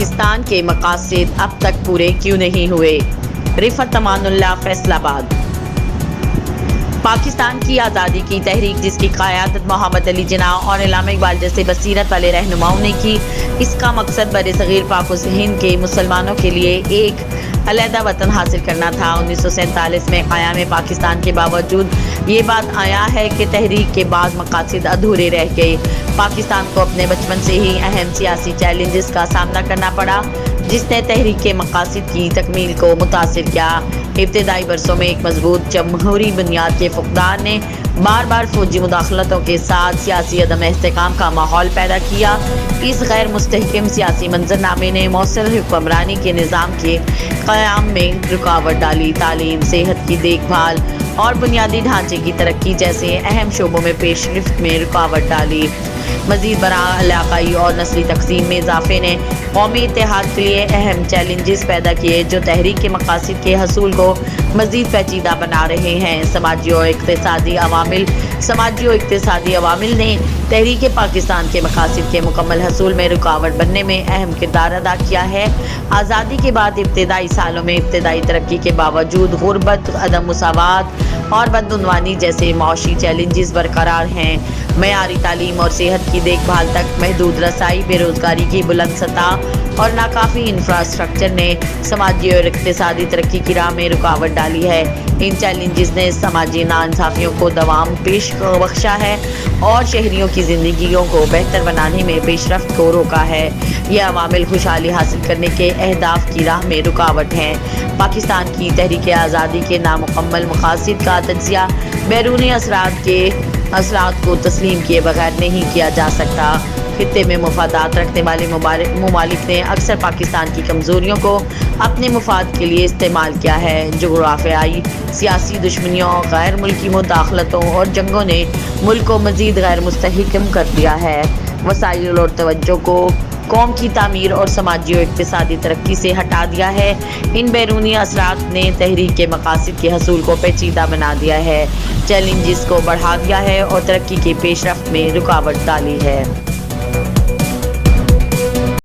पाकिस्तान के मकासद अब तक पूरे क्यों नहीं हुए? रिफत अमानुल्लाह, फैसलाबाद। पाकिस्तान की आज़ादी की तहरीक जिसकी क़यादत मोहम्मद अली जिन्नाह और अल्लामा इकबाल जैसे बसीरत वाले रहनुमाओं ने की, इसका मकसद बरसग़ीर पाक व हिंद के मुसलमानों के लिए एक अलहदा वतन हासिल करना था। 1947 में क़याम पाकिस्तान के बावजूद ये बात आया है कि तहरीक के बाद मकासद अधूरे रह गए। पाकिस्तान को अपने बचपन से ही अहम सियासी चैलेंजेस का सामना करना पड़ा, जिसने तहरीक के मकासद की तकमील को मुतासिर किया। इब्तदाई बरसों में एक मजबूत जमहूरी बुनियाद के फुक़दान ने बार बार फौजी मुदाखलतों के साथ सियासी अदम इस्तेहकाम का माहौल पैदा किया। इस गैर मुस्तहकम सियासी मंजरनामे ने मौसर हुक्मरानी के निज़ाम के क़याम में रुकावट डाली, तालीम, सेहत की देखभाल और बुनियादी ढांचे की तरक्की जैसे अहम शोबों में पेशरफ्त में रुकावट डाली। मज़ीद बराह इलाक़ाई और नस्ली तक़सीम में इज़ाफ़े ने कौमी इत्तेहाद के लिए अहम चैलेंजेस पैदा किए, जो तहरीक के मकासद के हसूल को मज़ीद पेचीदा बना रहे हैं। समाजी और इक़्तिसादी अवामिल ने तहरीक पाकिस्तान के मकासद के मुकम्मल हसूल में रुकावट बनने में अहम किरदार अदा किया है। आज़ादी के बाद इब्तदाई सालों में इब्तदाई तरक्की के बावजूद गुर्बत, अदम मुसावात और बदउनवानी जैसे मौशी चैलेंजेस बरकरार हैं। मयारी तालीम और सेहत की देखभाल तक महदूद रसाई, बेरोज़गारी की बुलंद सतह और नाकाफ़ी इंफ्रास्ट्रक्चर ने समाजी और इक़्तिसादी तरक्की की राह में रुकावट डाली है। इन चैलेंजेस ने समाजी नाइंसाफ़ियों को दवाम पेश बख्शा है और शहरियों की ज़िंदगियों को बेहतर बनाने में पेशरफ्त को रोका है। यह अवामिल खुशहाली हासिल करने के अहदाफ की राह में रुकावट हैं। पाकिस्तान की तहरीक आज़ादी के नामुकम्मल मकासद का तज्ज़िया बैरूनी असरात को तस्लीम किए बगैर नहीं किया जा सकता। खित्ते में मुफादात रखने वाले ममालिक ने अक्सर पाकिस्तान की कमज़ोरियों को अपने मुफाद के लिए इस्तेमाल किया है। जुग़राफ़ियाई सियासी दुश्मनियों, गैर मुल्की मुदाखलतों और जंगों ने मुल्क को मज़ीद गैर मुस्तहकम कर दिया है। वसाइल और तवज्जो को कौम की तामीर और समाजी और इक़्तिसादी तरक्की से हटा दिया है। इन बैरूनी असरात ने तहरीक के मकासद के हसूल को पेचीदा बना दिया है, चैलेंजेस को बढ़ा दिया है और तरक्की के पेशरफ्त में रुकावट डाली है।